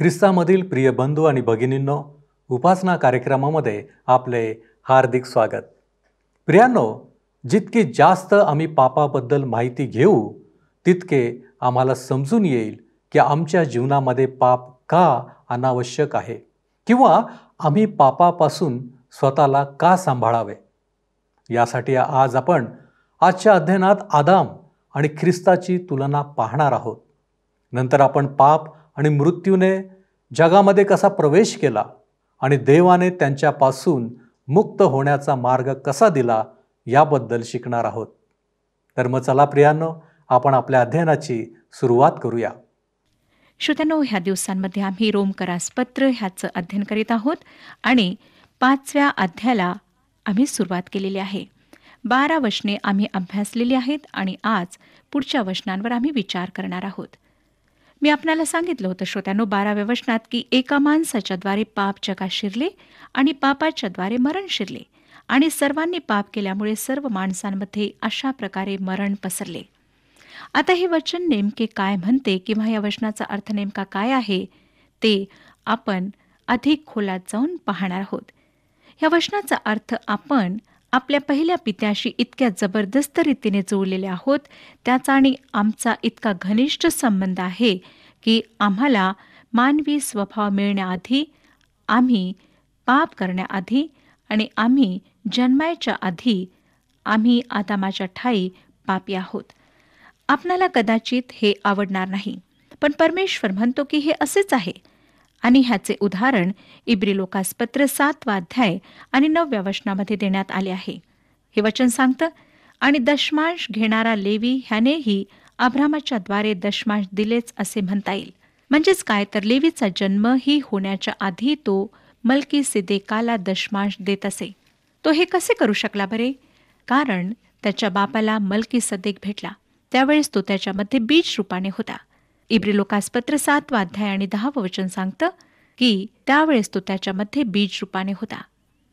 ख्रिस्तामधील प्रिय बंधू आणि भगिनींनो, उपासना कार्यक्रमामध्ये आपले हार्दिक स्वागत. प्रियांनो, जितके जास्त आम्ही पापाबद्दल माहिती घेऊ तितके आम्हाला समजून येईल की आमच्या जीवनामध्ये पाप का अनावश्यक आहे किंवा आम्ही पापापासून स्वतःला का सांभाळावे. यासाठी आज आपण आजच्या अध्ययनात आदाम आणि ख्रिस्ताची तुलना पाहणार आहोत. नंतर आपण पाप आणि मृत्यूने जगामध्ये कसा प्रवेश केला आणि देवाने त्यांच्यापासून मुक्त होण्याचा मार्ग कसा दिला याबद्दल शिकणार आहोत. तर मग चला प्रियांनो, आपण आपल्या अध्ययनाची सुरुवात करूया. श्रोत्यांनो, ह्या दिवसांमध्ये आम्ही रोमकरास पत्र ह्याचं अध्ययन करीत आहोत आणि 5व्या अध्यायाला आम्ही सुरुवात केलेली आहे. 12 वचने आम्ही अभ्यासलेली आहेत आणि आज पुढच्या वचनांवर आम्ही विचार करणार आहोत. मी आपणाला सांगितलं होतं श्रोत्यांनो 12व्या वचनात की एका माणसाच्याद्वारे पाप जगात शिरले आणि पापाच्याद्वारे मरण शिरले आणि सर्वांनी पाप केल्यामुळे सर्व माणसांमध्ये अशा प्रकारे मरण पसरले. आता हे वचन नेमके काय म्हणते किंवा या वचनाचा अर्थ नेमका काय आहे ते आपण अधिक खोलात जाऊन पाहणार आहोत. या वचनाचा अर्थ आपण आपल्या पहिल्या पित्याशी इतक्या जबरदस्त रीतीने जोडलेले आहोत, त्याचा आणि आमचा इतका घनिष्ठ संबंध आहे की आम्हाला मानवी स्वभाव मिळण्याआधी, आम्ही पाप करण्याआधी आणि आम्ही जन्मायच्या आधी आम्ही आदामाच्या ठायी पापी आहोत. आपणाला कदाचित हे आवडणार नाही, पण परमेश्वर म्हणतो की हे असेच आहे आणि ह्याचे उदाहरण इब्री-लोकास पत्र 7वा अध्याय आणि 9व्या वचनामध्ये देण्यात आले आहे. हे वचन सांगतं, आणि दशमांश घेणारा लेवी ह्यानेही अब्रामाच्या द्वारे दशमांश दिलेच असे म्हणता येईल. म्हणजेच काय, तर लेवीचा जन्म ही होण्याच्या आधी तो मल्कीसिदेकाला दशमांश देत असे. तो हे कसे करू शकला बरे? कारण त्याच्या बापाला मल्कीसदेक भेटला, त्यावेळेस तो त्याच्यामध्ये बीज रूपाने होता. इब्री-लोकास पत्र 7वा अध्याय आणि 10वं वचन सांगतं की त्यावेळेस तो त्याच्यामध्ये बीज रूपाने होता.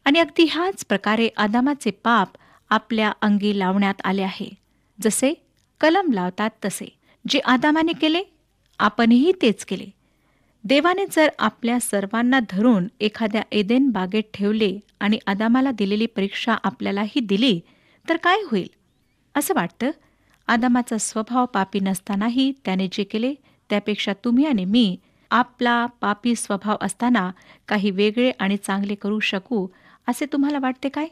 आणि अगदी ह्याच प्रकारे आदामाचे पाप आपल्या अंगी लावण्यात आले आहे. जसे कलम लावतात तसे जे आदामाने केले, आपणही तेच केले. देवाने जर आपल्या सर्वांना धरून एखाद्या एदेन बागेत ठेवले आणि आदामाला दिलेली परीक्षा आपल्यालाही दिली तर काय होईल? असं वाटतं, आदामाचा स्वभाव पापी नसतानाही त्याने जे केले त्यापेक्षा तुम्ही आणि मी आपला पापी स्वभाव असताना काही वेगळे आणि चांगले करू शकू असे तुम्हाला वाटते काय?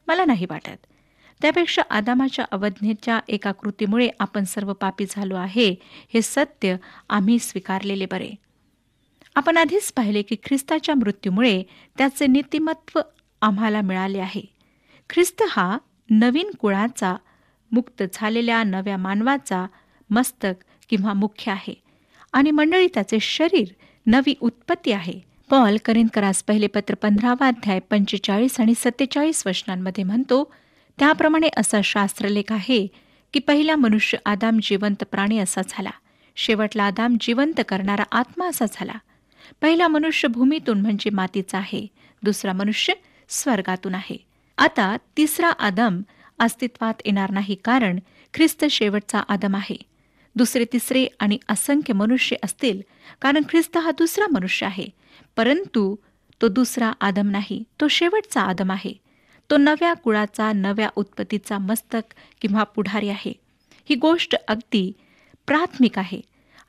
मला नाही वाटत. त्यापेक्षा आदामाच्या अवज्ञेच्या एका कृतीमुळे आपण सर्व पापी झालो आहे हे सत्य आम्ही स्वीकारलेले बरे. आपण आधीच पाहिले की ख्रिस्ताच्या मृत्यूमुळे त्याचे नीतिमत्व आम्हाला मिळाले आहे. ख्रिस्त हा नवीन कुळाचा, मुक्त झालेल्या नव्या मानवाचा मस्तक किंवा मुख्य आहे आणि मंडळी त्याचे शरीर, नवी उत्पत्ती आहे. पॉल करिंथकरास पहिले पत्र 15वा अध्याय 45 आणि 47 वचनांमध्ये म्हणतो, त्याप्रमाणे असा शास्त्रलेख आहे की पहिला मनुष्य आदाम जिवंत प्राणी असा झाला, शेवटला आदाम जिवंत करणारा आत्मा असा झाला. पहिला मनुष्य भूमीतून म्हणजे मातीचा आहे, दुसरा मनुष्य स्वर्गातून आहे. आता तिसरा आदम अस्तित्वात येणार नाही, कारण ख्रिस्त शेवटचा आदम आहे. दुसरे, तिसरे आणि असंख्य मनुष्य असतील, कारण ख्रिस्त हा दुसरा मनुष्य आहे, परंतु तो दुसरा आदम नाही, तो शेवटचा आदम आहे. तो नव्या कुळाचा, नव्या उत्पत्तीचा मस्तक किंवा पुढारी आहे. ही गोष्ट अगदी प्राथमिक आहे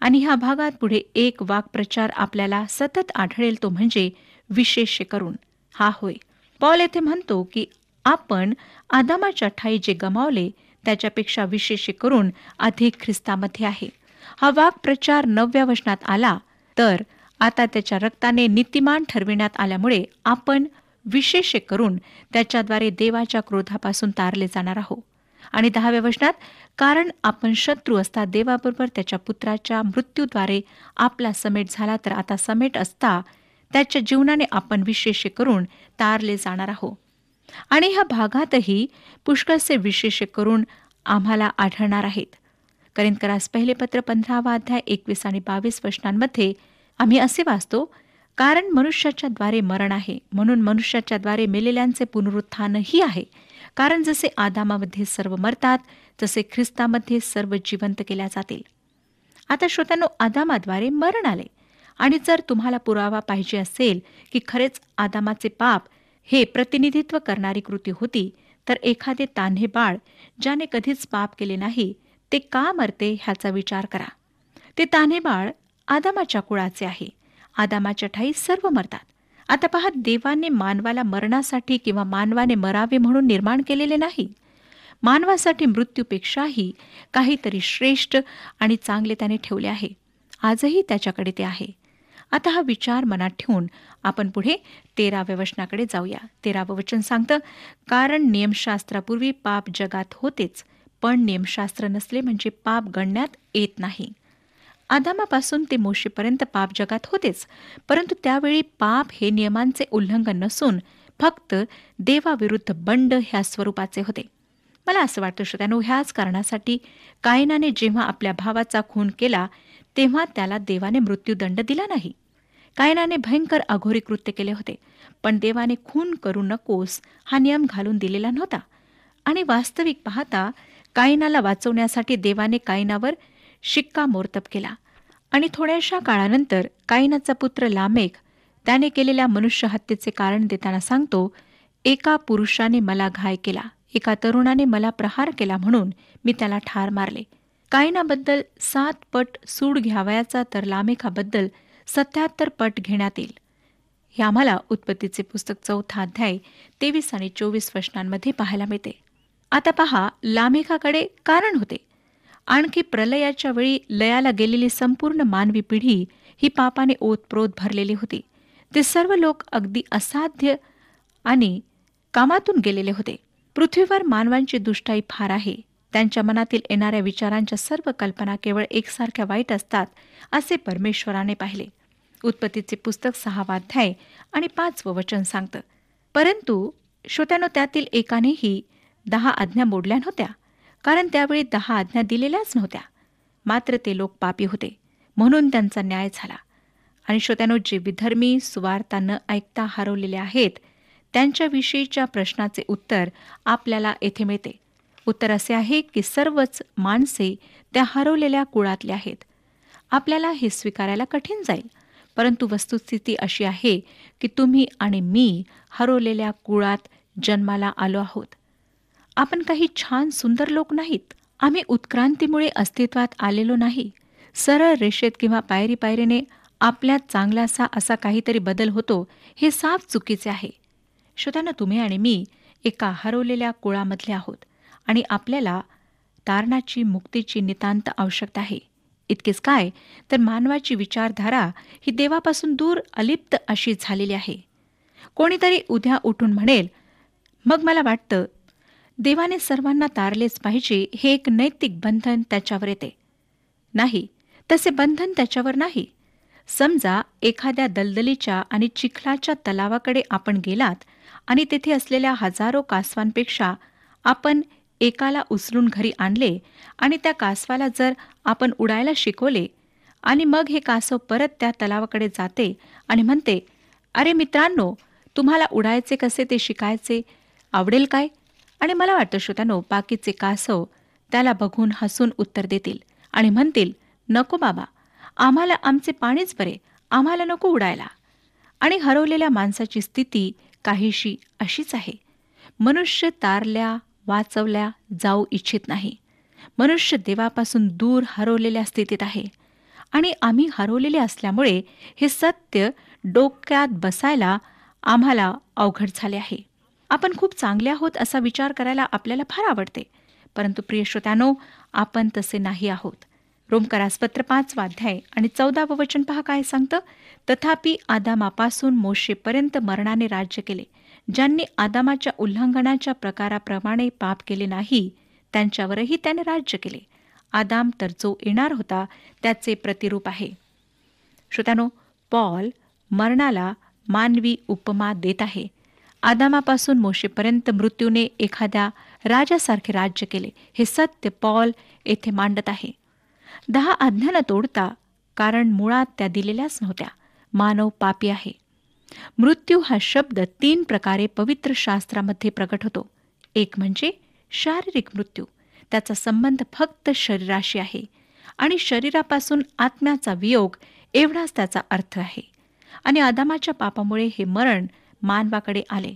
आणि ह्या भागात पुढे एक वाक्प्रचार आपल्याला सतत आढळेल, तो म्हणजे विशेष करून हा होय. पॉल येथे म्हणतो की आपण आदामाच्या ठायी जे गमावले त्याच्यापेक्षा विशेष करून अधिक ख्रिस्तामध्ये आहे. हा वाक्प्रचार 9व्या वचनात आला तर आता त्याच्या रक्ताने नीतिमान ठरविण्यात आल्यामुळे आपण विशेष करून त्याच्याद्वारे देवाच्या क्रोधापासून तारले जाणार आहोत. आणि 10व्या वचनात, कारण आपण शत्रू असता देवाबरोबर त्याच्या पुत्राच्या मृत्यूद्वारे आपला समेट झाला, तर आता समेट असता त्याच्या जीवनाने आपण विशेष करून तारले जाणार आहोत. आणि ह्या भागातही पुष्कळसे विशेष करून आम्हाला आढळणार आहेत. करिंथकरास पहिले पत्र 15वा अध्याय 21 आणि 22 वचनांमध्ये आम्ही असे वाचतो, कारण मनुष्याच्या द्वारे मरण आहे, म्हणून मनुष्याच्या द्वारे मेलेल्यांचे पुनरुत्थानही आहे. कारण जसे आदामामध्ये सर्व मरतात, तसे ख्रिस्तामध्ये सर्व जिवंत केल्या जातील. आता श्रोत्यांनो, आदामाद्वारे मरण आले आणि जर तुम्हाला पुरावा पाहिजे असेल की खरेच आदामाचे पाप हे प्रतिनिधित्व करणारी कृती होती, तर एखादे तान्हे बाळ ज्याने कधीच पाप केले नाही ते का मरते ह्याचा विचार करा. ते तान्हे बाळ आदामाच्या कुळाचे आहे. आदामाच्या ठाई सर्व मरतात. आता पहा, देवाने मानवाला मरणासाठी किंवा मानवाने मरावे म्हणून निर्माण केलेले नाही. मानवासाठी मृत्यूपेक्षाही काहीतरी श्रेष्ठ आणि चांगले त्याने ठेवले आहे. आजही त्याच्याकडे ते आहे. आता हा विचार मनात ठेवून आपण पुढे 13व्या वचनाकडे जाऊया. 13वं वचन सांगतं, कारण नियमशास्त्रापूर्वी पाप जगात होतेच, पण नियमशास्त्र नसले म्हणजे पाप गणण्यात येत नाही. आदामापासून ते मोशेपर्यंत पाप जगात होतेच, परंतु त्यावेळी पाप हे नियमांचे उल्लंघन नसून फक्त देवाविरुद्ध बंड ह्या स्वरूपाचे होते. मला असं वाटतं श्रोत्यानो, ह्याच कारणासाठी कायनाने जेव्हा आपल्या भावाचा खून केला तेव्हा त्याला देवाने मृत्यूदंड दिला नाही. कायनाने भयंकर अघोरी कृत्य केले होते, पण देवाने खून करू नकोस हा नियम घालून दिलेला नव्हता. आणि वास्तविक पाहता कायनाला वाचवण्यासाठी देवाने कायनावर शिक्कामोर्तब केला. आणि थोड्याशा काळानंतर कायनाचा पुत्र लामेक त्याने केलेल्या मनुष्य हत्येचे कारण देताना सांगतो, एका पुरुषाने मला घाय केला, एका तरुणाने मला प्रहार केला म्हणून मी त्याला ठार मारले. कायनाबद्दल 7 पट सूड घ्यावयाचा तर लामेकाबद्दल 77 पट घेण्यात येईल. हे आम्हाला उत्पत्तीचे पुस्तक 4 अध्याय 23 आणि 24 वचनांमध्ये पाहायला मिळते. आता पहा, लामेकाकडे कारण होते. आणखी प्रलयाच्या वेळी लयाला गेलेली संपूर्ण मानवी पिढी ही पापाने ओतप्रोत भरलेली होती. ते सर्व लोक अगदी असाध्य आणि कामातून गेलेले होते. पृथ्वीवर मानवांची दुष्टाई फार आहे. त्यांच्या मनातील येणाऱ्या विचारांच्या सर्व कल्पना केवळ एकसारख्या वाईट असतात असे परमेश्वराने पाहिले. उत्पत्तीचे पुस्तक 6 अध्याय आणि 5 वचन सांगतं. परंतु श्रोत्यानो, त्यातील एकानेही 10 आज्ञा मोडल्या नव्हत्या, कारण त्यावेळी 10 आज्ञा दिलेल्याच नव्हत्या. मात्र ते लोक पापी होते म्हणून त्यांचा न्याय झाला. आणि श्रोत्यानो, जे विधर्मी सुवार्ता न ऐकता हरवलेले आहेत त्यांच्याविषयीच्या प्रश्नाचे उत्तर आपल्याला येथे मिळते. उत्तर असे आहे की सर्वच माणसे त्या हरवलेल्या कुळातले आहेत. आपल्याला हे स्वीकारायला कठीण जाईल, परंतु वस्तुस्थिती अशी आहे की तुम्ही आणि मी हरवलेल्या कुळात जन्माला आलो आहोत. आपण काही छान सुंदर लोक नाहीत. आम्ही उत्क्रांतीमुळे अस्तित्वात आलेलो नाही. सरळ रेषेत किंवा पायरी पायरीने आपल्यात चांगलासा असा काहीतरी बदल होतो हे साफ चुकीचे आहे. श्रोत्यांनो, तुम्ही आणि मी एका हरवलेल्या कुळामधले आहोत आणि आपल्याला तारणाची मुक्तीची नितांत आवश्यकता आहे. इतकेच काय, तर मानवाची विचारधारा ही देवापासून दूर अलिप्त अशी झालेली आहे. कोणीतरी उद्या उठून म्हणेल, मग मला वाटतं देवाने सर्वांना तारलेच पाहिजे, हे एक नैतिक बंधन त्याच्यावर येते. नाही, तसे बंधन त्याच्यावर नाही. समजा एखाद्या दलदलीच्या आणि चिखलाच्या तलावाकडे आपण गेलात आणि तेथे असलेल्या हजारो कासवांपेक्षा आपण एकाला उचलून घरी आणले आणि त्या कासवाला जर आपण उडायला शिकवले आणि मग हे कासव परत त्या तलावाकडे जाते आणि म्हणते, अरे मित्रांनो, तुम्हाला उडायचे कसे ते शिकायचे आवडेल काय? आणि मला वाटतं श्रोत्यानो, बाकीचे कासव त्याला बघून हसून उत्तर देतील आणि म्हणतील, नको बाबा, आम्हाला आमचे पाणीच बरे, आम्हाला नको उडायला. आणि हरवलेल्या माणसाची स्थिती काहीशी अशीच आहे. मनुष्य तारल्या वाचवल्या जाऊ इच्छित नाही. मनुष्य देवापासून दूर हरवलेल्या स्थितीत आहे. आणि आम्ही हरवलेले असल्यामुळे हे सत्य डोक्यात बसायला आम्हाला अवघड झाले आहे. आपण खूप चांगले आहोत असा विचार करायला आपल्याला फार आवडते, परंतु प्रिय श्रोत्यानो, आपण तसे नाही आहोत. रोमकरासपत्र 5 अध्याय आणि 14 वचन पहा काय सांगतं. तथापि आदामापासून मोशेपर्यंत मरणाने राज्य केले. ज्यांनी आदामाच्या उल्लंघनाच्या प्रकाराप्रमाणे पाप केले नाही त्यांच्यावरही त्याने राज्य केले. आदाम तर जो येणार होता त्याचे प्रतिरूप आहे. श्रोत्यानो, पॉल मरणाला मानवी उपमा देत आहे. आदामापासून मोशेपर्यंत मृत्यूने एखाद्या राजासारखे राज्य केले, हे सत्य पॉल येथे मांडत आहे. 10 आज्ञा न तोडता, कारण मुळात त्या दिलेल्याच नव्हत्या. मानव पापी आहे. मृत्यू हा शब्द 3 प्रकारे पवित्र शास्त्रामध्ये प्रकट होतो. एक म्हणजे शारीरिक मृत्यू. त्याचा संबंध फक्त शरीराशी आहे आणि शरीरापासून आत्म्याचा वियोग एवढाच त्याचा अर्थ आहे. आणि आदामाच्या पापामुळे हे मरण मानवाकडे आले.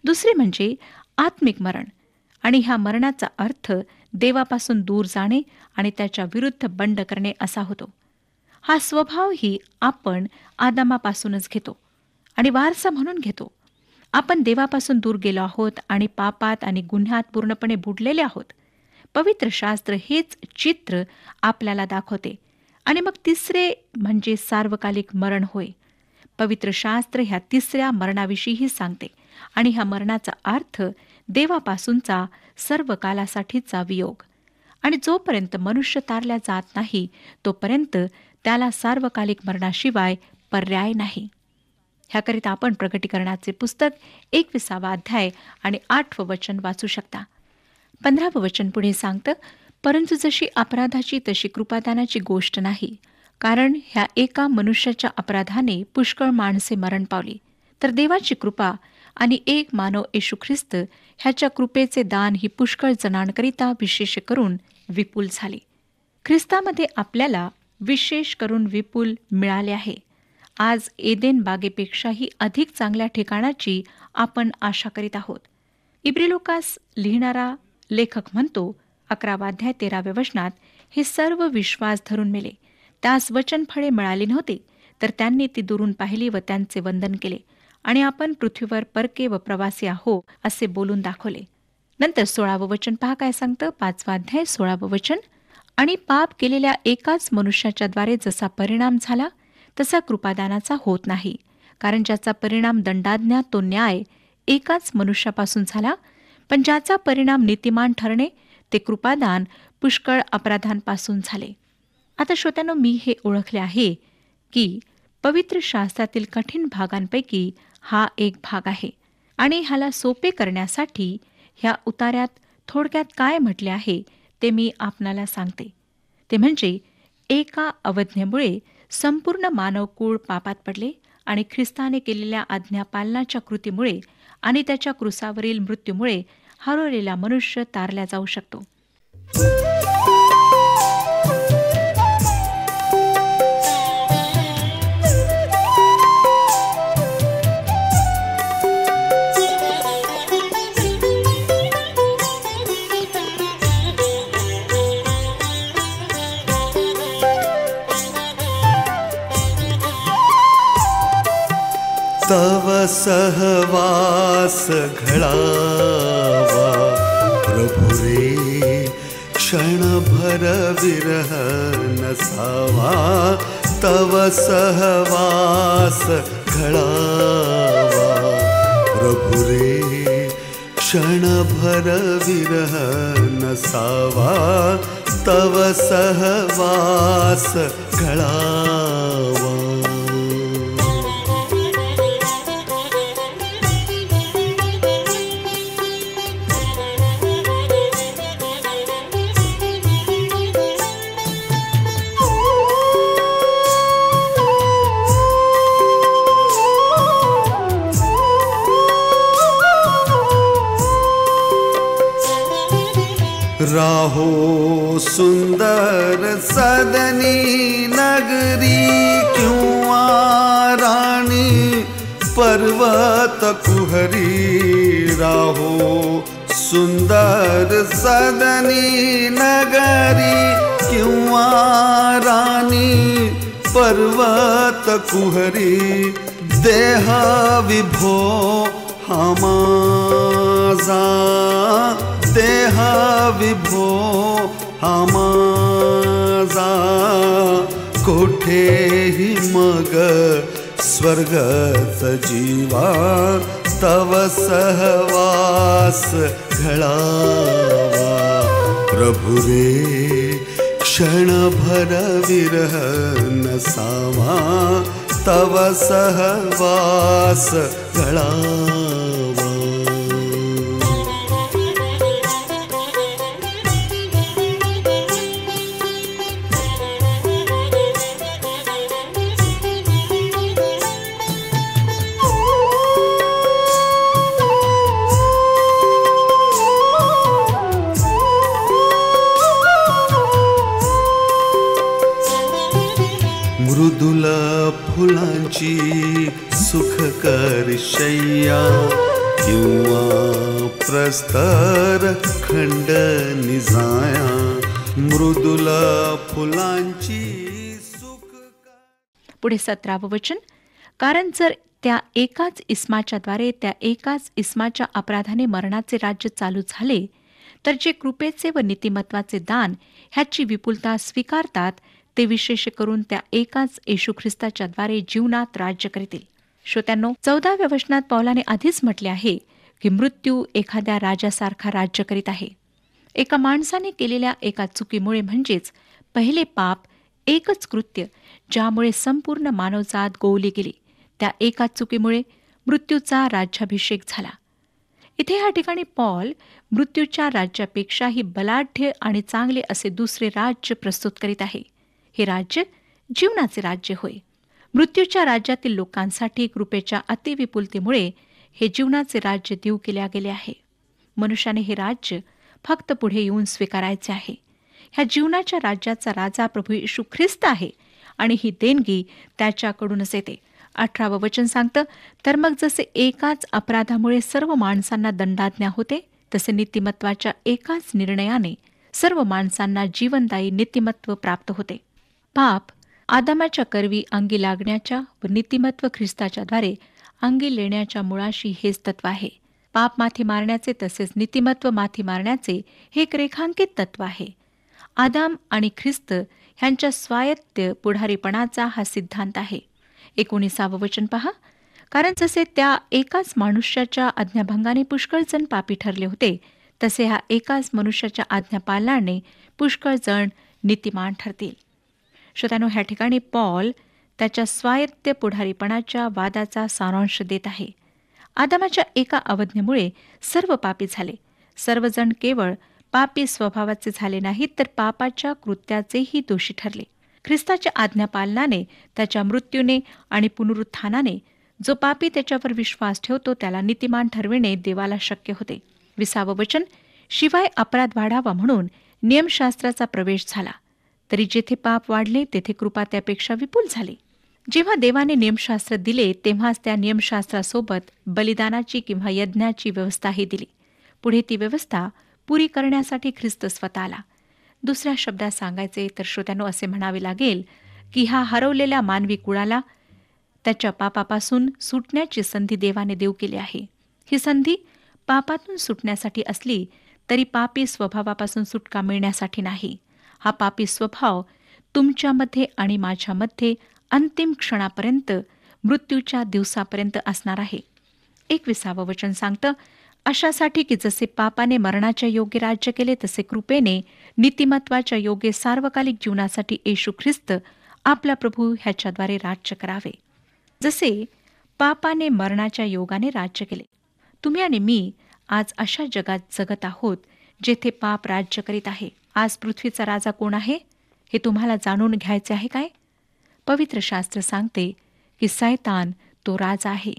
दुसरे म्हणजे आत्मिक मरण. आणि ह्या मरणाचा अर्थ देवापासून दूर जाणे आणि त्याच्या विरुद्ध बंड करणे असा होतो. हा स्वभावही आपण आदामापासूनच घेतो आणि वारसा म्हणून घेतो. आपण देवापासून दूर गेलो आहोत आणि पापात आणि गुन्ह्यात पूर्णपणे बुडलेले आहोत. पवित्र शास्त्र हेच चित्र आपल्याला दाखवते. आणि मग तिसरे म्हणजे सार्वकालिक मरण होय. पवित्र शास्त्र ह्या तिसऱ्या मरणाविषयीही सांगते आणि ह्या मरणाचा अर्थ देवापासूनचा सर्व कालासाठीचा वियोग. आणि जोपर्यंत मनुष्य तारल्या जात नाही तोपर्यंत त्याला सार्वकालिक मरणाशिवाय पर्याय नाही. ह्याकरिता आपण प्रकटीकरणाचे पुस्तक 21 अध्याय आणि 8 वचन वाचू शकता. 15 वचन पुढे सांगतं, परंतु जशी अपराधाची तशी कृपादानाची गोष्ट नाही. कारण ह्या एका मनुष्याच्या अपराधाने पुष्कळ माणसे मरण पावली, तर देवाची कृपा आणि एक मानव येशू ख्रिस्त ह्याच्या कृपेचे दान ही पुष्कळ जणांकरिता विशेष करून विपुल झाली. ख्रिस्तामध्ये आपल्याला विशेष करून विपुल मिळाले आहे. आज एदेन बागेपेक्षाही अधिक चांगल्या ठिकाणाची आपण आशा करीत आहोत. इब्रिलोकास लिहिणारा लेखक म्हणतो 11 अध्याय 13 वचनात, हे सर्व विश्वास धरून मेले, त्यास वचनफळे मिळाली नव्हती, तर त्यांनी ती दुरून पाहिली व त्यांचे वंदन केले आणि आपण पृथ्वीवर परके व प्रवासी आहो असे बोलून दाखवले. नंतर 16 वचन पहा काय सांगतं. 5 अध्याय 16 वचन, आणि पाप केलेल्या एकाच मनुष्याच्या द्वारे जसा परिणाम झाला तसा कृपादानाचा होत नाही. कारण ज्याचा परिणाम दंडाज्ञा तो न्याय एकाच मनुष्यापासून झाला, पण ज्याचा परिणाम नीतिमान ठरणे ते कृपादान पुष्कळ अपराधांपासून झाले. आता श्रोत्यांनो, मी हे ओळखले आहे की पवित्र शास्त्रातील कठीण भागांपैकी हा एक भाग आहे आणि ह्याला सोपे करण्यासाठी ह्या उतार्यात थोडक्यात काय म्हटले आहे ते मी आपणाला सांगते. ते म्हणजे एका अवज्ञेमुळे संपूर्ण मानवकुळ पापात पडले आणि ख्रिस्ताने केलेल्या आज्ञापालनाच्या कृतीमुळे आणि त्याच्या क्रुसावरील मृत्यूमुळे हरवलेला मनुष्य तारला जाऊ शकतो. तव सहवास घडावा प्रभु रे, क्षणभर विरह नसावा. तव सहवास घडावा प्रभु रे, क्षणभर विरह नसावा. तव सहवास घडावा. राहो सुंदर सदनी नगरी, क्यों रानी पर्वत कुहरी. राहो सुंदर सदनी नगरी, क्यों रानी पर्वत कुहरी. देह विभो हमाजा, देह विभो हमाजा. कोठेही मग स्वर्गच जीवा. तव सहवास घडावा प्रभु रे, क्षणभर विरह नसावा. तव सहवास घडावा. मृदुल तुझी सुखकर शय्या किंवा प्रस्तर खंड निजाया मृदुल फुलांची सुख. पुढे 17वे वचन, कारण जर त्या एकाच इस्माच्या द्वारे त्या एकाच इस्माच्या अपराधाने मरणाचे राज्य चालू झाले, तर जे कृपेचे व नीतिमत्वाचे दान ह्याची विपुलता स्वीकारतात ते विशेष करून त्या एकाच येशू ख्रिस्ताच्या द्वारे जीवनात राज्य करतील. श्रोत्यांनो, 14व्या वचनात पौलाने आधीच म्हटले आहे की मृत्यू एखाद्या राजासारखा राज्य करीत आहे. एका माणसाने केलेल्या एका चुकीमुळे, म्हणजेच पहिले पाप, एकच कृत्य ज्यामुळे संपूर्ण मानवजात गोवली गेली, त्या एका चुकीमुळे मृत्यूचा राज्याभिषेक झाला. इथे ह्या ठिकाणी पॉल मृत्यूच्या राज्यापेक्षाही बलाढ्य आणि चांगले असे दुसरे राज्य प्रस्तुत करीत आहे. हे राज्य जीवनाचे राज्य होय. मृत्यूच्या राज्यातील लोकांसाठी कृपेच्या अतिविपुलतेमुळे हे जीवनाचे राज्य देऊ केल्या गेले आहे. मनुष्याने हे राज्य फक्त पुढे येऊन स्वीकारायचे आहे. ह्या जीवनाच्या राज्याचा राजा प्रभू येशू ख्रिस्त आहे आणि ही देणगी त्याच्याकडूनच येते. 18वं वचन सांगतं, तर मग जसे एकाच अपराधामुळे सर्व माणसांना दंडाज्ञा होते, तसे नीतिमत्वाच्या एकाच निर्णयाने सर्व माणसांना जीवनदायी नीतिमत्व प्राप्त होते. पाप आदामाच्या करवी अंगी लागण्याच्या व नीतिमत्व ख्रिस्ताच्याद्वारे अंगी लेण्याच्या मुळाशी हेच तत्व आहे. पाप माथी मारण्याचे तसेच नीतिमत्व माथी मारण्याचे हे एक रेखांकित तत्व आहे. आदाम आणि ख्रिस्त ह्यांच्या स्वायत्त पुढारीपणाचा हा सिद्धांत आहे. 19वं वचन पहा, कारण जसे त्या एकाच मनुष्याच्या आज्ञाभंगाने पुष्कळ जण पापी ठरले होते, तसे ह्या एकाच मनुष्याच्या आज्ञापालनाने पुष्कळ जण नीतिमान ठरतील. श्रोत्यांनो, ह्या ठिकाणी पॉल त्याच्या स्वायत्त पुढारीपणाच्या वादाचा सारांश देत आहे. आदामाच्या एका अवज्ञेमुळे सर्व पापी झाले. सर्वजण केवळ पापी स्वभावाचे झाले नाहीत, तर पापाच्या कृत्याचेही दोषी ठरले. ख्रिस्ताच्या आज्ञापालनाने, त्याच्या मृत्यूने आणि पुनरुत्थानाने जो पापी त्याच्यावर विश्वास ठेवतो त्याला नीतिमान ठरविणे देवाला शक्य होते. 20वं वचन, शिवाय अपराध वाढावा म्हणून नियमशास्त्राचा प्रवेश झाला, तरी जेथे पाप वाढले तेथे कृपा त्यापेक्षा विपुल झाली. जेव्हा देवाने नियमशास्त्र दिले तेव्हाच त्या नियमशास्त्रासोबत बलिदानाची किंवा यज्ञाची व्यवस्थाही दिली. पुढे ती व्यवस्था पुरी करण्यासाठी ख्रिस्त स्वतः आला. दुसऱ्या शब्दात सांगायचे तर श्रोत्यांनो, असे म्हणावे लागेल की ह्या हरवलेल्या मानवी कुळाला त्याच्या पापापासून सुटण्याची संधी देवाने देऊ केली आहे. ही संधी पापातून सुटण्यासाठी असली तरी पापी स्वभावापासून सुटका मिळण्यासाठी नाही. हा पापी स्वभाव तुमच्यामध्ये आणि माझ्यामध्ये अंतिम क्षणापर्यंत, मृत्यूच्या दिवसापर्यंत असणार आहे. 21वं वचन सांगतं, अशासाठी की जसे पापाने मरणाच्या योग्य राज्य केले, तसे कृपेने नीतिमत्वाच्या योग्य सार्वकालिक जीवनासाठी येशू ख्रिस्त आपला प्रभू ह्याच्याद्वारे राज्य करावे. जसे पापाने मरणाच्या योगाने राज्य केले, तुम्ही आणि मी आज अशा जगात जगत आहोत जेथे पाप राज्य करीत आहे. आज पृथ्वीचा राजा कोण आहे हे तुम्हाला जाणून घ्यायचे आहे काय? पवित्र शास्त्र सांगते की सैतान तो राजा आहे.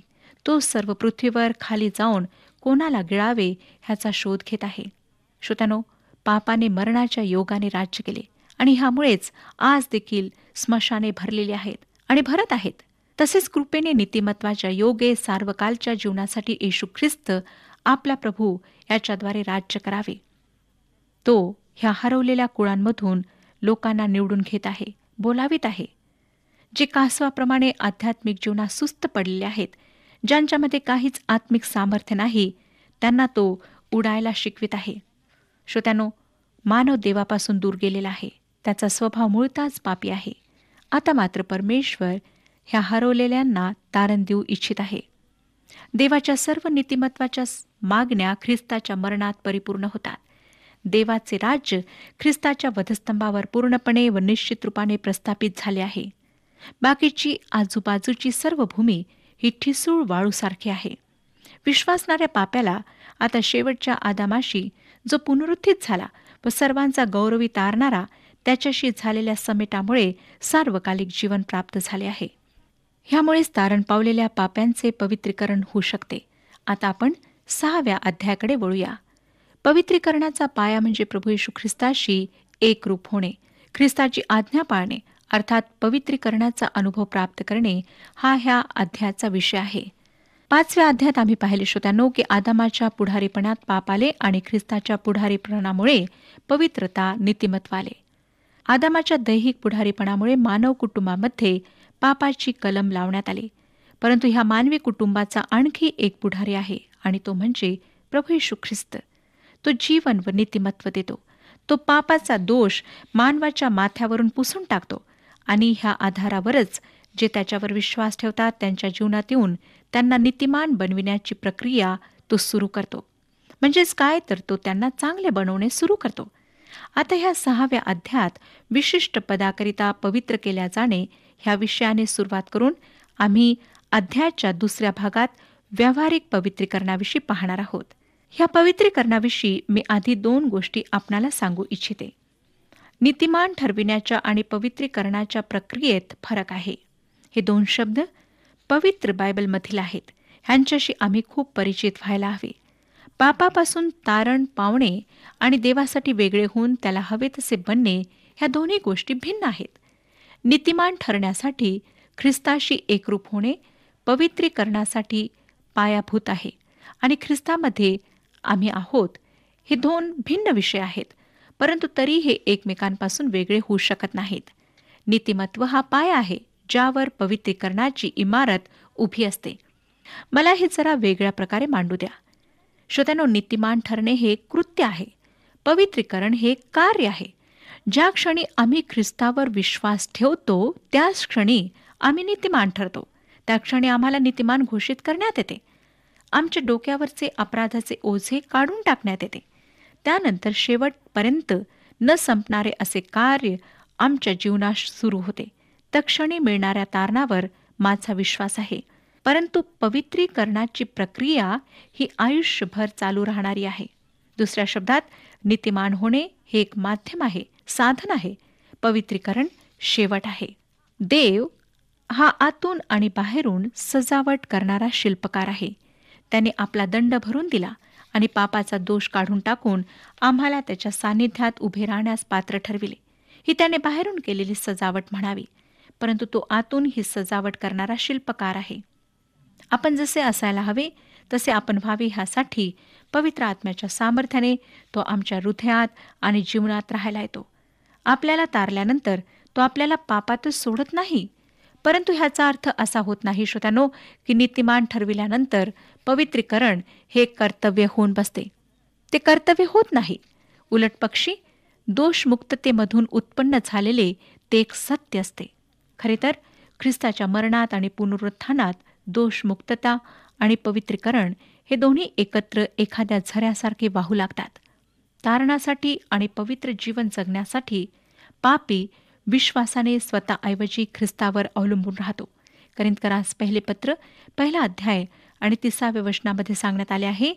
तो सर्व पृथ्वीवर खाली जाऊन कोणाला गिळावे ह्याचा शोध घेत आहे. श्रोत्यानो, पापाने मरणाच्या योगाने राज्य केले आणि ह्यामुळेच आज देखील स्मशाने भरलेली आहेत आणि भरत आहेत. तसेच कृपेने नीतिमत्वाच्या योगे सार्वकालच्या जीवनासाठी येशू ख्रिस्त आपला प्रभू याच्याद्वारे राज्य करावे. तो ह्या हरवलेल्या कुळांमधून लोकांना निवडून घेत आहे, बोलावित आहे. जे कासवाप्रमाणे आध्यात्मिक जीवनात सुस्त पडलेले आहेत, ज्यांच्यामध्ये काहीच आत्मिक सामर्थ्य नाही, त्यांना तो उडायला शिकवित आहे. श्रोत्यानो, मानव देवापासून दूर गेलेला आहे. त्याचा स्वभाव मूळतःच पापी आहे. आता मात्र परमेश्वर ह्या हरवलेल्यांना तारण देऊ इच्छित आहे. देवाच्या सर्व नीतिमत्वाच्या मागण्या ख्रिस्ताच्या मरणात परिपूर्ण होतात. देवाचे राज्य ख्रिस्ताच्या वधस्तंभावर पूर्णपणे व निश्चित रूपाने प्रस्थापित झाले आहे. बाकीची आजूबाजूची सर्व भूमी ही ठिसूळ वाळूसारखी आहे. विश्वासणाऱ्या पाप्याला आता शेवटच्या आदामाशी, जो पुनरुत्थित झाला व सर्वांचा गौरवी तारणारा, त्याच्याशी झालेल्या समेटामुळे सार्वकालिक जीवन प्राप्त झाले आहे. ह्यामुळेच तारण पावलेल्या पाप्यांचे पवित्रीकरण होऊ शकते. आता आपण 6व्या अध्यायाकडे वळूया. पवित्रीकरणाचा पाया म्हणजे प्रभू येशू ख्रिस्ताशी एकरूप होणे, ख्रिस्ताची आज्ञा पाळणे अर्थात पवित्रीकरणाचा अनुभव प्राप्त करणे हा ह्या अध्यायाचा विषय आहे. 5व्या अध्यायात आम्ही पाहिले श्रोत्यांनो की आदामाच्या पुढारीपणात पाप आले आणि ख्रिस्ताच्या पुढारीपणामुळे पवित्रता, नीतिमत्व आले. आदामाच्या दैहिक पुढारीपणामुळे मानव कुटुंबामध्ये पापाची कलम लावण्यात आली. परंतु ह्या मानवी कुटुंबाचा आणखी एक पुढारी आहे आणि तो म्हणजे प्रभू येशू ख्रिस्त. तो जीवन व नीतिमत्व देतो. तो पापाचा दोष मानवाच्या माथ्यावरून पुसून टाकतो आणि ह्या आधारावरच जे त्याच्यावर विश्वास ठेवतात त्यांच्या जीवनात येऊन त्यांना नीतिमान बनविण्याची प्रक्रिया तो सुरू करतो. म्हणजेच काय, तर तो त्यांना चांगले बनवणे सुरू करतो. आता ह्या 6व्या अध्यायात विशिष्ट पदाकरिता पवित्र केल्या जाणे ह्या विषयाने सुरुवात करून आम्ही अध्यायाच्या दुसऱ्या भागात व्यावहारिक पवित्रीकरणाविषयी पाहणार आहोत. ह्या पवित्रीकरणाविषयी मी आधी 2 गोष्टी आपणाला सांगू इच्छिते. नीतिमान ठरविण्याच्या आणि पवित्रीकरणाच्या प्रक्रियेत फरक आहे. हे 2 शब्द पवित्र बायबलमधील आहेत. ह्यांच्याशी आम्ही खूप परिचित व्हायला हवे. पापापासून तारण पावणे आणि देवासाठी वेगळे होऊन त्याला हवे तसे बनणे ह्या दोन्ही गोष्टी भिन्न आहेत. नीतिमान ठरण्यासाठी ख्रिस्ताशी एकरूप होणे पवित्रीकरणासाठी पायाभूत आहे आणि ख्रिस्तामध्ये आम्ही आहोत हे 2 भिन्न विषय आहेत, परंतु तरी हे एकमेकांपासून वेगळे होऊ शकत नाहीत. नीतिमत्व हा पाया आहे ज्यावर पवित्रीकरणाची इमारत उभी असते. मला हे जरा वेगळ्या प्रकारे मांडू द्या. श्रोत्यांनो, नीतिमान ठरणे हे कृत्य आहे. पवित्रीकरण हे कार्य आहे. ज्या क्षणी आम्ही ख्रिस्तावर विश्वास ठेवतो त्याच क्षणी आम्ही नीतिमान ठरतो. त्या क्षणी आम्हाला नीतिमान घोषित करण्यात येते. आमच्या डोक्यावरचे अपराधाचे ओझे काढून टाकण्यात येते. त्यानंतर शेवटपर्यंत न संपणारे असे कार्य आमच्या जीवनात सुरू होते. तत्क्षणी मिळणाऱ्या तारणावर माझा विश्वास आहे. परंतु पवित्रीकरणाची प्रक्रिया ही आयुष्यभर चालू राहणारी आहे. दुसऱ्या शब्दात, नीतिमान होणे हे एक माध्यम आहे, साधन आहे. पवित्रीकरण शेवट आहे. देव हा आतून आणि बाहेरून सजावट करणारा शिल्पकार आहे. त्याने आपला दंड भरून दिला आणि पापाचा दोष काढून टाकून आम्हाला त्याच्या सानिध्यात उभे राहण्यास पात्र ठरविले. ही त्याने बाहेरून केलेली सजावट म्हणावी, परंतु तो आतून ही सजावट करणारा शिल्पकार आहे. आपण जसे असायला हवे तसे आपण व्हावे ह्यासाठी पवित्र आत्म्याच्या सामर्थ्याने तो आमच्या हृदयात आणि जीवनात राहायला येतो. आपल्याला तारल्यानंतर तो आपल्याला पापातच सोडत नाही, परंतु ह्याचा अर्थ असा होत नाही श्रोत्यांनो की नीतिमान ठरविल्यानंतर पवित्रीकरण हे कर्तव्य होऊन बसते. ते कर्तव्य होत नाही. उलट पक्षी दोषमुक्ततेमधून उत्पन्न झालेले ते एक सत्य असते. खरे तर ख्रिस्ताच्या मरणात आणि पुनरुत्थानात दोषमुक्तता आणि पवित्रीकरण हे दोन्ही एकत्र एखाद्या झऱ्यासारखे वाहू लागतात. तारणासाठी आणि पवित्र जीवन जगण्यासाठी पापी विश्वासाने स्वतःऐवजी ख्रिस्तावर अवलंबून राहतो. करिंथकरास पहिले पत्र 1 अध्याय आणि 30व्या वचनामध्ये सांगण्यात आले आहे,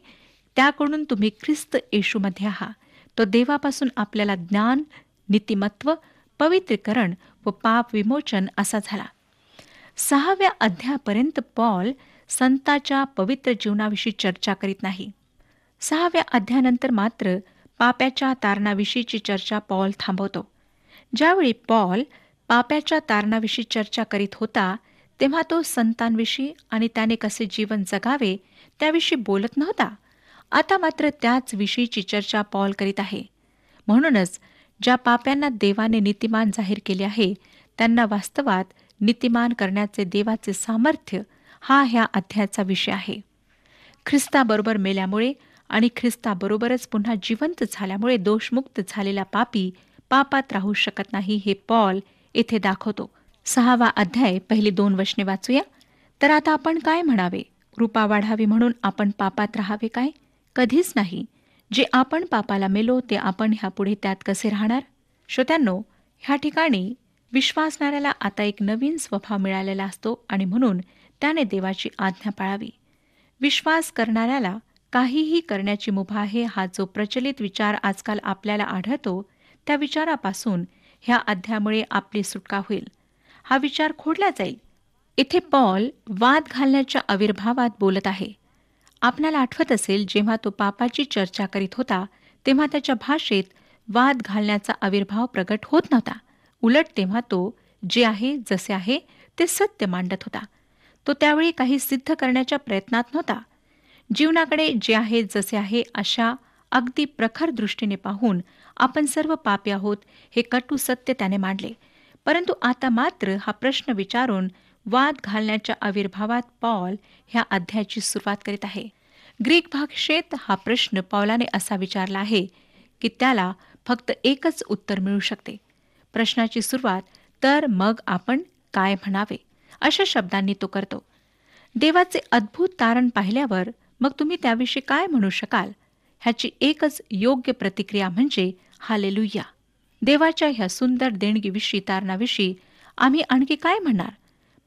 त्याकडून तुम्ही ख्रिस्त येशूमध्ये आहात. तो देवापासून आपल्याला ज्ञान, नीतिमत्व, पवित्रीकरण व पाप विमोचन असा झाला. 6व्या अध्यायापर्यंत पॉल संताच्या पवित्र जीवनाविषयी चर्चा करीत नाही. 6व्या अध्यायानंतर मात्र पाप्याच्या तारणाविषयीची चर्चा पॉल थांबवतो. ज्यावेळी पॉल पाप्याच्या तारणाविषयी चर्चा करीत होता तेव्हा तो संतांविषयी आणि त्याने कसे जीवन जगावे त्याविषयी बोलत नव्हता. आता मात्र त्याच विषयीची चर्चा पॉल करीत आहे. म्हणूनच ज्या पाप्यांना देवाने नीतिमान जाहीर केले आहे त्यांना वास्तवात नीतिमान करण्याचे देवाचे सामर्थ्य हा ह्या अध्यायाचा विषय आहे. ख्रिस्ताबरोबर मेल्यामुळे आणि ख्रिस्ताबरोबरच पुन्हा जिवंत झाल्यामुळे दोषमुक्त झालेला पापी पापात राहू शकत नाही हे पॉल येथे दाखवतो. 6वा अध्याय पहिली 2 वचने वाचूया. तर आता आपण काय म्हणावे? कृपा वाढावी म्हणून आपण पापात राहावे काय? कधीच नाही. जे आपण पापाला मेलो ते आपण ह्यापुढे त्यात कसे राहणार? श्रोत्यांनो, ह्या ठिकाणी विश्वासणाऱ्याला आता एक नवीन स्वभाव मिळालेला असतो आणि म्हणून त्याने देवाची आज्ञा पाळावी. विश्वास करणाऱ्याला काहीही करण्याची मुभा आहे हा जो प्रचलित विचार आजकाल आपल्याला आढळतो त्या विचारापासून ह्या अध्यायामुळे आपली सुटका होईल. हा विचार खोडला जाईल. इथे पॉल वाद घालण्याच्या आविर्भावात बोलत आहे. आपल्याला आठवत असेल जेव्हा तो पापाची चर्चा करीत होता तेव्हा त्याच्या भाषेत वाद घालण्याचा आविर्भाव प्रगट होत नव्हता. उलट तेव्हा तो जे आहे जसे आहे ते सत्य मांडत होता. तो त्यावेळी काही सिद्ध करण्याच्या प्रयत्नात नव्हता. जीवनाकडे जे आहे जसे आहे अशा अगदी प्रखर दृष्टीने पाहून आपण सर्व पापी आहोत हे कटू सत्य त्याने मांडले. परंतु आता मात्र हा प्रश्न विचारून वाद घालण्याच्या आविर्भावात पॉल ह्या अध्यायाची सुरुवात करीत आहे. ग्रीक भाषेत हा प्रश्न पौलाने असा विचारला आहे की त्याला फक्त एकच उत्तर मिळू शकते. प्रश्नाची सुरुवात तर मग आपण काय म्हणावे अशा शब्दांनी तो करतो. देवाचे अद्भुत तारण पाहिल्यावर मग तुम्ही त्याविषयी काय म्हणू शकाल? ह्याची एकच योग्य प्रतिक्रिया म्हणजे हालेलुया. देवाच्या ह्या सुंदर देणगीविषयी तारणाविषयी आम्ही आणखी काय म्हणणार?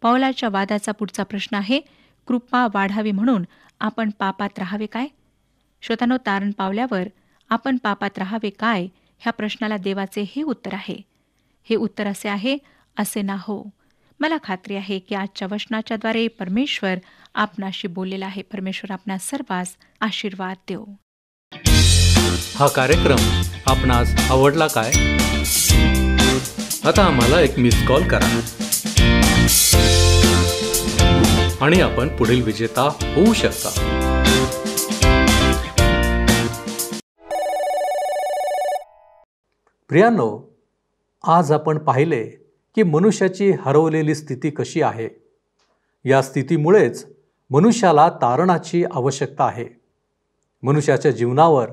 पौलाच्या वादाचा पुढचा प्रश्न आहे, कृपा वाढावी म्हणून आपण पापात राहावे काय? श्रोतांनो, तारण पावल्यावर आपण पापात राहावे काय ह्या प्रश्नाला देवाचे हे उत्तर आहे. हे उत्तर असे आहे, असे ना हो. मला खात्री आहे की आजच्या वचनाच्याद्वारे परमेश्वर आपणाशी बोललेला आहे. परमेश्वर आपणास सर्वांस आशीर्वाद देव. हा कार्यक्रम आपणास आवडला काय? आता आम्हाला एक मिस कॉल करा आणि आपण पुढील विजेता होऊ शकता. प्रियांनो, आज आपण पाहिले की मनुष्याची हरवलेली स्थिती कशी आहे. या स्थितीमुळेच मनुष्याला तारणाची आवश्यकता आहे. मनुष्याच्या जीवनावर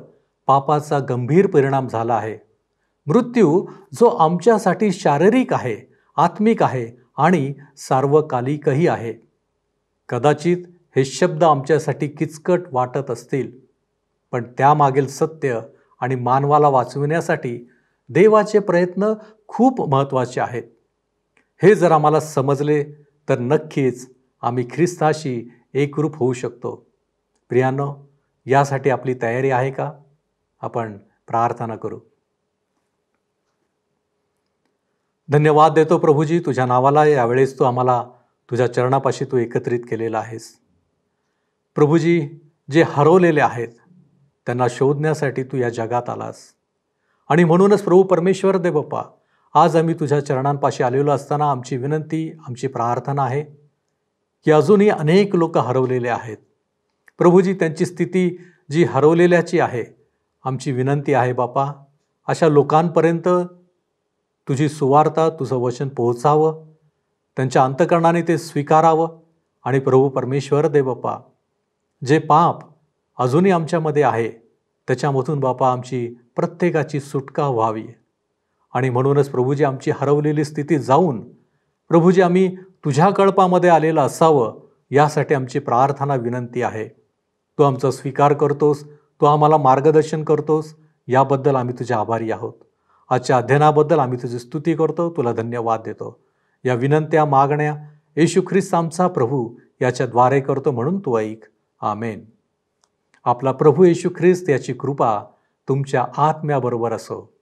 पापाचा गंभीर परिणाम झाला आहे. मृत्यू जो आमच्यासाठी शारीरिक आहे, आत्मिक आहे आणि सार्वकालिकही आहे. कदाचित हे शब्द आमच्यासाठी किचकट वाटत असतील, पण त्यामागील सत्य आणि मानवाला वाचविण्यासाठी देवाचे प्रयत्न खूप महत्त्वाचे आहेत. हे जर आम्हाला समजले तर नक्कीच आम्ही ख्रिस्ताशी एकरूप होऊ शकतो. प्रियांनो, यासाठी आपली तयारी आहे का? आपण प्रार्थना करू. धन्यवाद देतो प्रभूजी, तुझ्या नावाला. यावेळेस तू आम्हाला तुझ्या चरणापाशी तू एकत्रित केलेला आहेस. प्रभूजी, जे हरवलेले आहेत त्यांना शोधण्यासाठी तू या जगात आलास. आणि म्हणूनच प्रभू परमेश्वर दे बाप्पा, आज आम्ही तुझ्या चरणांपाशी आलेलो असताना आमची विनंती, आमची प्रार्थना आहे की अजूनही अनेक लोक हरवलेले आहेत. प्रभूजी, त्यांची स्थिती जी हरवलेल्याची आहे, आमची विनंती आहे बापा, अशा लोकांपर्यंत तुझी सुवार्ता, तुझं वचन पोहोचावं, त्यांच्या अंतःकरणाने ते स्वीकारावं. आणि प्रभू परमेश्वर दे बापा, जे पाप अजूनही आमच्यामध्ये आहे त्याच्यामधून बापा आमची प्रत्येकाची सुटका व्हावी. आणि म्हणूनच प्रभूजी, आमची हरवलेली स्थिती जाऊन प्रभूजी आम्ही तुझ्या कळपामध्ये आलेलं असावं, यासाठी आमची प्रार्थना विनंती आहे. तू आमचा स्वीकार करतोस, तू आम्हाला मार्गदर्शन करतोस, याबद्दल आम्ही तुझे आभारी आहोत. आजच्या अध्ययनाबद्दल आम्ही तुझी स्तुती करतो, तुला धन्यवाद देतो. या विनंत्या मागण्या येशू ख्रिस्त आमचा प्रभू याच्याद्वारे करतो, म्हणून तू ऐक. आमेन. आपला प्रभू येशू ख्रिस्त याची कृपा तुमच्या आत्म्याबरोबर असो.